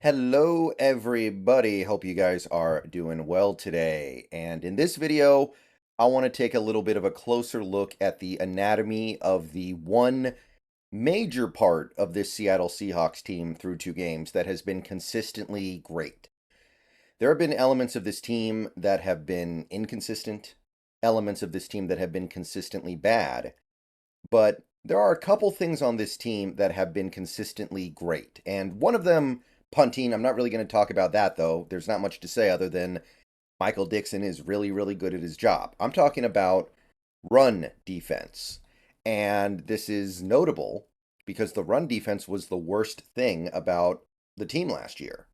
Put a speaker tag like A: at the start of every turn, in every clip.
A: Hello, everybody. Hope you guys are doing well today. And in this video, I want to take a little bit of a closer look at the anatomy of the one major part of this Seattle Seahawks team through two games that has been consistently great. There have been elements of this team that have been inconsistent, elements of this team that have been consistently bad, but there are a couple things on this team that have been consistently great. And one of them, punting, I'm not really going to talk about that though. There's not much to say other than Michael Dixon is really, really good at his job. I'm talking about run defense. And this is notable because the run defense was the worst thing about the team last year.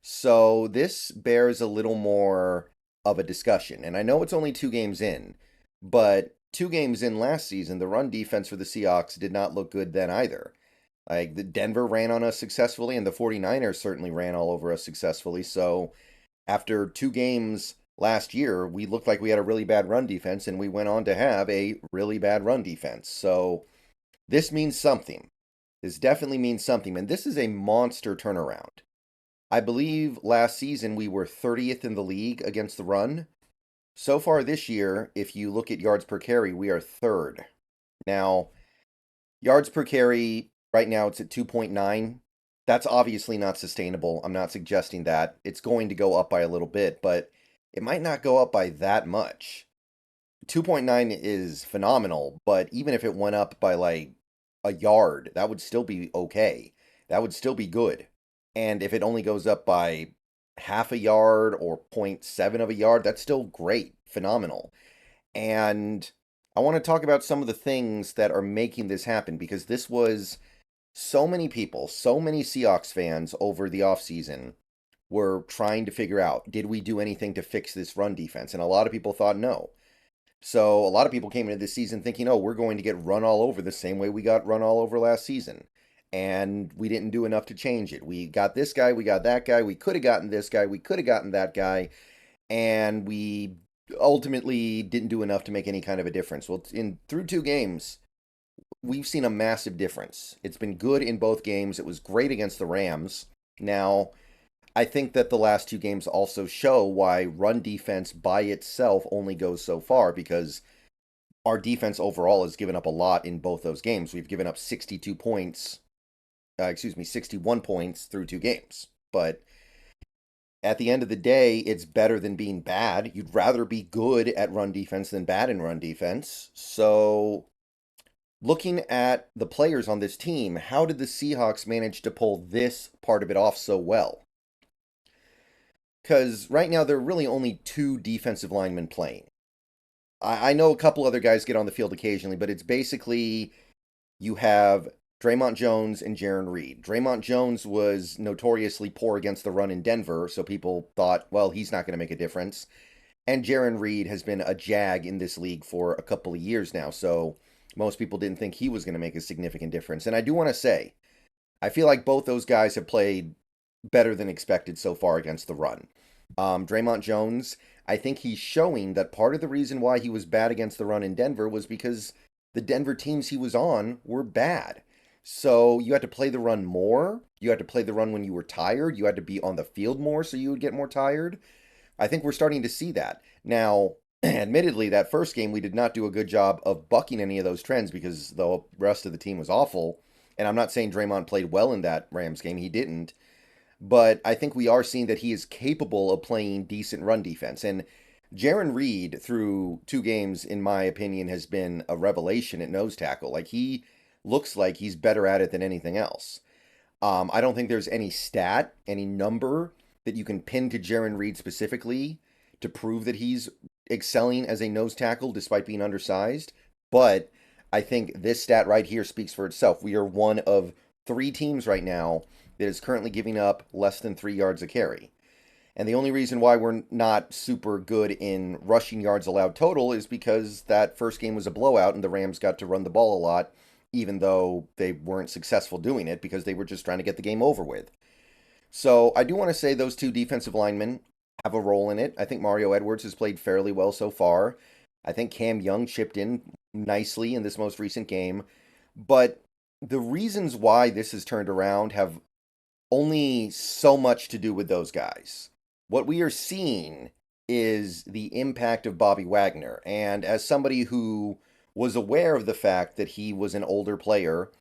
A: So this bears a little more of a discussion. And I know it's only two games in, but two games in last season, the run defense for the Seahawks did not look good then either. Like the Denver ran on us successfully, and the 49ers certainly ran all over us successfully. So after two games last year, we looked like we had a really bad run defense, and we went on to have a really bad run defense. So this means something. This definitely means something. And this is a monster turnaround. I believe last season we were 30th in the league against the run. So far this year, if you look at yards per carry, we are third. Now, yards per carry, right now it's at 2.9. That's obviously not sustainable. I'm not suggesting that. It's going to go up by a little bit, but it might not go up by that much. 2.9 is phenomenal, but even if it went up by like a yard, that would still be okay. That would still be good. And if it only goes up by half a yard or point 0.7 of a yard, that's still great, phenomenal. And I want to talk about some of the things that are making this happen because this was so many people, so many Seahawks fans over the offseason were trying to figure out, did we do anything to fix this run defense? And a lot of people thought no. So a lot of people came into this season thinking, oh, we're going to get run all over the same way we got run all over last season. And we didn't do enough to change it. We got this guy, we got that guy, we could have gotten this guy, we could have gotten that guy, and we ultimately didn't do enough to make any kind of a difference. Well, through two games, we've seen a massive difference. It's been good in both games. It was great against the Rams. Now, I think that the last two games also show why run defense by itself only goes so far because our defense overall has given up a lot in both those games. We've given up 62 points 61 points through two games. But at the end of the day, it's better than being bad. You'd rather be good at run defense than bad in run defense. So, looking at the players on this team, how did the Seahawks manage to pull this part of it off so well? Because right now, there are really only two defensive linemen playing. I know a couple other guys get on the field occasionally, but it's basically you have Dre'Mont Jones and Jarran Reed. Dre'Mont Jones was notoriously poor against the run in Denver, so people thought, well, he's not going to make a difference. And Jarran Reed has been a jag in this league for a couple of years now, so most people didn't think he was going to make a significant difference. And I do want to say, I feel like both those guys have played better than expected so far against the run. Dre'Mont Jones, I think he's showing that part of the reason why he was bad against the run in Denver was because the Denver teams he was on were bad. So you had to play the run more. You had to play the run when you were tired. You had to be on the field more so you would get more tired. I think we're starting to see that. Now, admittedly, that first game we did not do a good job of bucking any of those trends because the rest of the team was awful. And I'm not saying Dre'Mont played well in that Rams game. He didn't. But I think we are seeing that he is capable of playing decent run defense. And Jarran Reed, through two games, in my opinion, has been a revelation at nose tackle. Like, he looks like he's better at it than anything else. I don't think there's any stat, any number that you can pin to Jarran Reed specifically to prove that he's excelling as a nose tackle despite being undersized. But I think this stat right here speaks for itself. We are one of three teams right now that is currently giving up less than 3 yards a carry. And the only reason why we're not super good in rushing yards allowed total is because that first game was a blowout and the Rams got to run the ball a lot, even though they weren't successful doing it because they were just trying to get the game over with. So I do want to say those two defensive linemen have a role in it. I think Mario Edwards has played fairly well so far. I think Cam Young chipped in nicely in this most recent game. But the reasons why this has turned around have only so much to do with those guys. What we are seeing is the impact of Bobby Wagner. And as somebody who was aware of the fact that he was an older player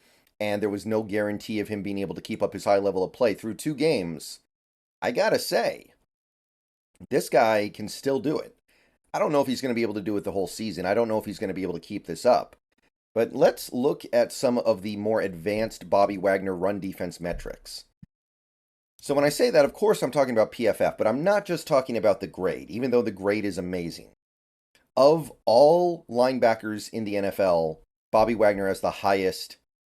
A: and there was no guarantee of him being able to keep up his high level of play through 2 games, I gotta say, this guy can still do it. I don't know if he's going to be able to do it the whole season. I don't know if he's going to be able to keep this up. But let's look at some of the more advanced Bobby Wagner run defense metrics. So when I say that, of course, I'm talking about PFF, but I'm not just talking about the grade, even though the grade is amazing. Of all linebackers in the NFL, Bobby Wagner has the highest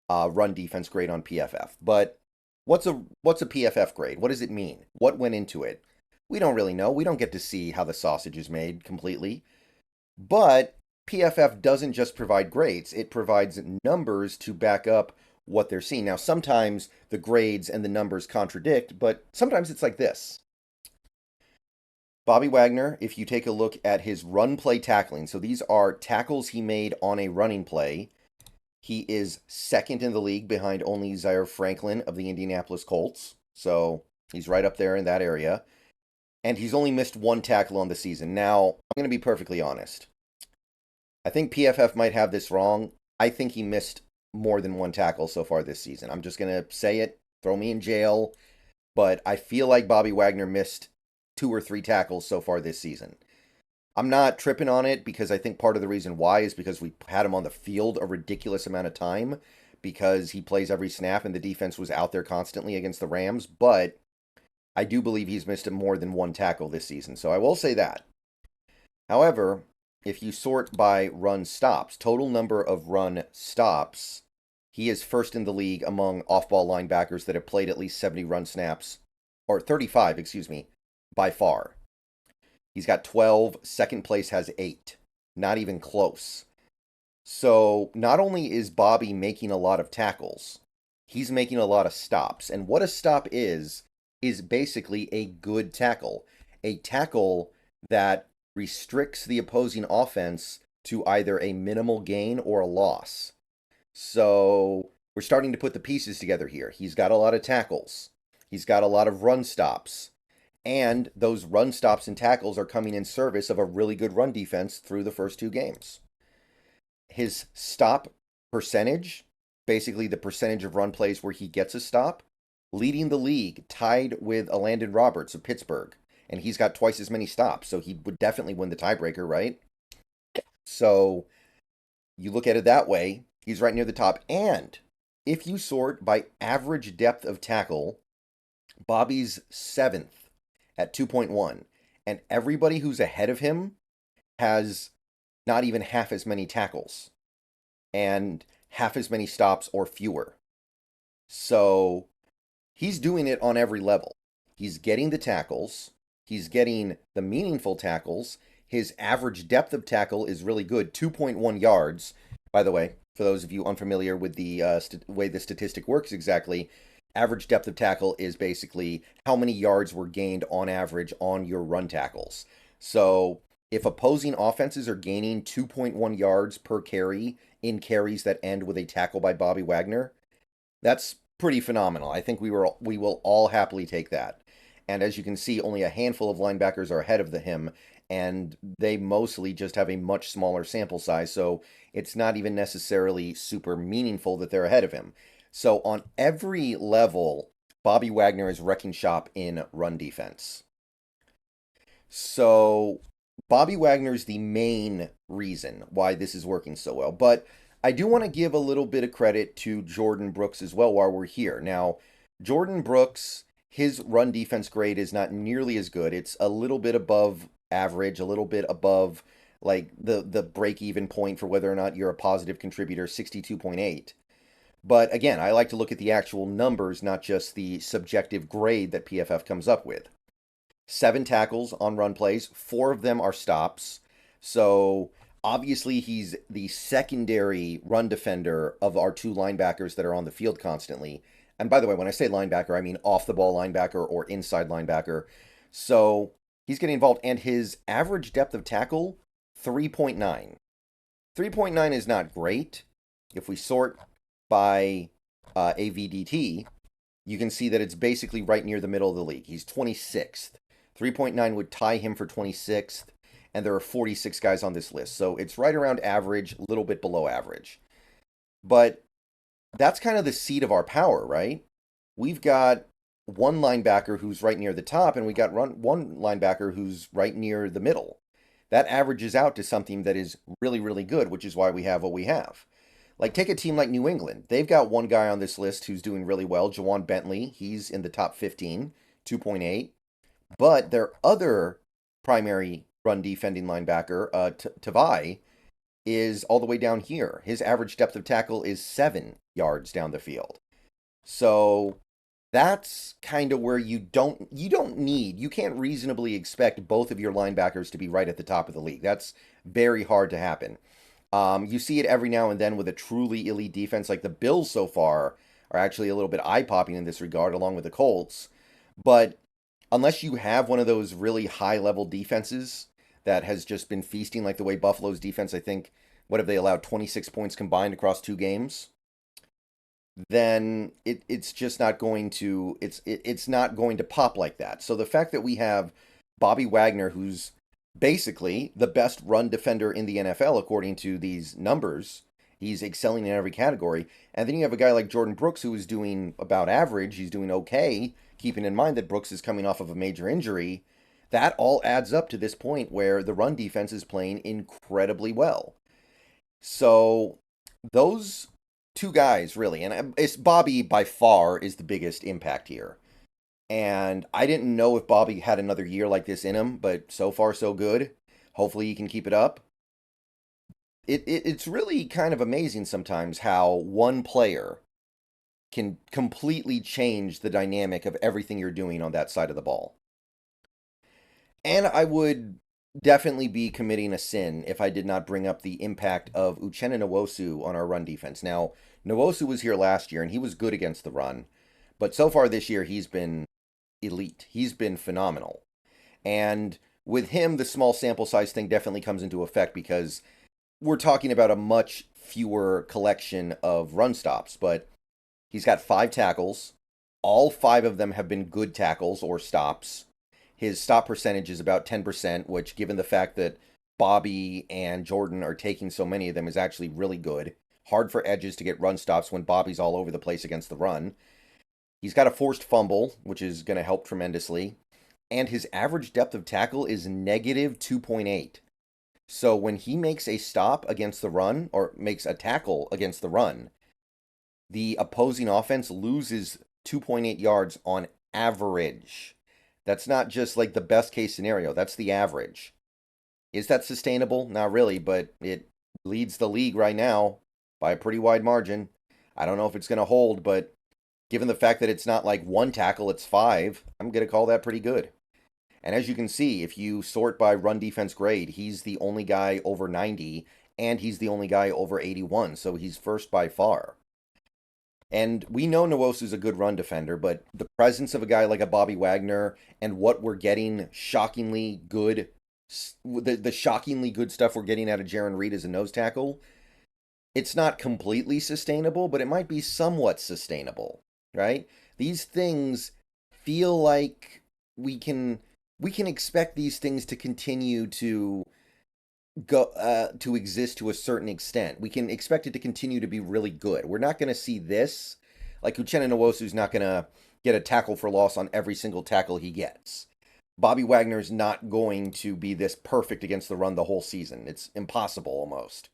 A: run defense grade on PFF. But what's a PFF grade? What does it mean? What went into it? We don't really know. We don't get to see how the sausage is made completely. But PFF doesn't just provide grades, it provides numbers to back up what they're seeing. Now, sometimes the grades and the numbers contradict, but sometimes it's like this. Bobby Wagner, if you take a look at his run play tackling, so these are tackles he made on a running play. He is second in the league behind only Zaire Franklin of the Indianapolis Colts. So he's right up there in that area. And he's only missed 1 tackle on the season. Now, I'm going to be perfectly honest. I think PFF might have this wrong. I think he missed more than 1 tackle so far this season. I'm just going to say it, throw me in jail. But I feel like Bobby Wagner missed 2 or 3 tackles so far this season. I'm not tripping on it because I think part of the reason why is because we had him on the field a ridiculous amount of time because he plays every snap and the defense was out there constantly against the Rams. But I do believe he's missed more than 1 tackle this season, so I will say that. However, if you sort by run stops, total number of run stops, he is first in the league among off-ball linebackers that have played at least 70 run snaps, or 35, excuse me, by far. He's got 12, second place has 8. Not even close. So, not only is Bobby making a lot of tackles, he's making a lot of stops. And what a stop is basically a good tackle. A tackle that restricts the opposing offense to either a minimal gain or a loss. So we're starting to put the pieces together here. He's got a lot of tackles. He's got a lot of run stops. And those run stops and tackles are coming in service of a really good run defense through the first 2 games. His stop percentage, basically the percentage of run plays where he gets a stop, leading the league, tied with Landon Roberts of Pittsburgh. And he's got twice as many stops, so he would definitely win the tiebreaker, right? So you look at it that way, he's right near the top. And if you sort by average depth of tackle, Bobby's 7th at 2.1. And everybody who's ahead of him has not even half as many tackles and half as many stops or fewer. So he's doing it on every level. He's getting the tackles. He's getting the meaningful tackles. His average depth of tackle is really good, 2.1 yards. By the way, for those of you unfamiliar with the way the statistic works exactly, average depth of tackle is basically how many yards were gained on average on your run tackles. So if opposing offenses are gaining 2.1 yards per carry in carries that end with a tackle by Bobby Wagner, that's pretty phenomenal. I think we will all happily take that. And as you can see, only a handful of linebackers are ahead of him, and they mostly just have a much smaller sample size, so it's not even necessarily super meaningful that they're ahead of him. So on every level, Bobby Wagner is wrecking shop in run defense. So Bobby Wagner is the main reason why this is working so well, but I do want to give a little bit of credit to Jordan Brooks as well while we're here. Now, Jordan Brooks, his run defense grade is not nearly as good. It's a little bit above average, a little bit above like the break-even point for whether or not you're a positive contributor, 62.8. But again, I like to look at the actual numbers, not just the subjective grade that PFF comes up with. 7 tackles on run plays, 4 of them are stops. So obviously he's the secondary run defender of our 2 linebackers that are on the field constantly. And by the way, when I say linebacker, I mean off the ball linebacker or inside linebacker. So he's getting involved, and his average depth of tackle, 3.9. 3.9 is not great. If we sort by AVDT, you can see that it's basically right near the middle of the league. He's 26th. 3.9 would tie him for 26th, and there are 46 guys on this list. So it's right around average, a little bit below average. But that's kind of the seat of our power, right? We've got one linebacker who's right near the top, and we got one linebacker who's right near the middle. That averages out to something that is really, really good, which is why we have what we have. Like, take a team like New England. They've got one guy on this list who's doing really well, Jawan Bentley. He's in the top 15, 2.8. But their other primary run defending linebacker, Tavai, is all the way down here. His average depth of tackle is 7 yards down the field. So that's kind of where you can't reasonably expect both of your linebackers to be right at the top of the league. That's very hard to happen. You see it every now and then with a truly elite defense, like the Bills so far are actually a little bit eye-popping in this regard, along with the Colts. But unless you have one of those really high-level defenses that has just been feasting, like the way Buffalo's defense, I think, what have they allowed, 26 points combined across 2 games? Then it's just not going to it's not going to pop like that. So the fact that we have Bobby Wagner, who's basically the best run defender in the NFL according to these numbers, he's excelling in every category, and then you have a guy like Jordan Brooks who is doing about average, he's doing okay, keeping in mind that Brooks is coming off of a major injury. That all adds up to this point where the run defense is playing incredibly well. So those 2 guys, really, and it's Bobby by far is the biggest impact here. And I didn't know if Bobby had another year like this in him, but so far so good. Hopefully he can keep it up. It's really kind of amazing sometimes how one player can completely change the dynamic of everything you're doing on that side of the ball. And I would definitely be committing a sin if I did not bring up the impact of Uchenna Nwosu on our run defense. Now, Nwosu was here last year, and he was good against the run. But so far this year, he's been elite. He's been phenomenal. And with him, the small sample size thing definitely comes into effect because we're talking about a much fewer collection of run stops. But he's got 5 tackles. All 5 of them have been good tackles or stops. His stop percentage is about 10%, which, given the fact that Bobby and Jordan are taking so many of them, is actually really good. Hard for edges to get run stops when Bobby's all over the place against the run. He's got a forced fumble, which is going to help tremendously. And his average depth of tackle is negative 2.8. So when he makes a stop against the run, or makes a tackle against the run, the opposing offense loses 2.8 yards on average. That's not just like the best case scenario. That's the average. Is that sustainable? Not really, but it leads the league right now by a pretty wide margin. I don't know if it's going to hold, but given the fact that it's not like 1 tackle, it's 5, I'm going to call that pretty good. And as you can see, if you sort by run defense grade, he's the only guy over 90, and he's the only guy over 81, so he's first by far. And we know Nwosu's a good run defender, but the presence of a guy like a Bobby Wagner and what we're getting shockingly good, the shockingly good stuff we're getting out of Jarran Reed as a nose tackle, it's not completely sustainable, but it might be somewhat sustainable, right? These things feel like we can expect these things to continue to to exist to a certain extent. We can expect it to continue to be really good. We're not going to see this. Like Uchenna Nwosu's not going to get a tackle for loss on every single tackle he gets. Bobby Wagner's not going to be this perfect against the run the whole season. It's impossible almost.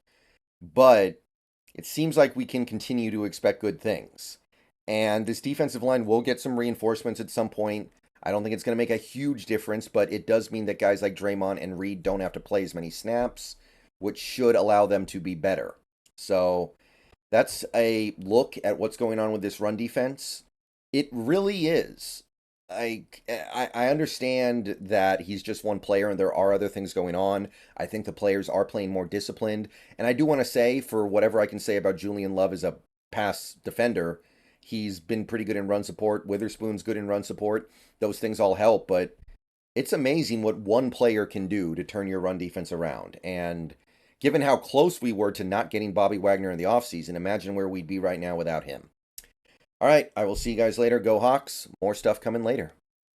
A: But it seems like we can continue to expect good things. And this defensive line will get some reinforcements at some point. I don't think it's going to make a huge difference, but it does mean that guys like Draymond and Reed don't have to play as many snaps, which should allow them to be better. So that's a look at what's going on with this run defense. It really is. I understand that he's just one player and there are other things going on. I think the players are playing more disciplined. And I do want to say, for whatever I can say about Julian Love as a pass defender, he's been pretty good in run support. Witherspoon's good in run support. Those things all help, but it's amazing what one player can do to turn your run defense around. And given how close we were to not getting Bobby Wagner in the offseason, imagine where we'd be right now without him. All right, I will see you guys later. Go Hawks. More stuff coming later.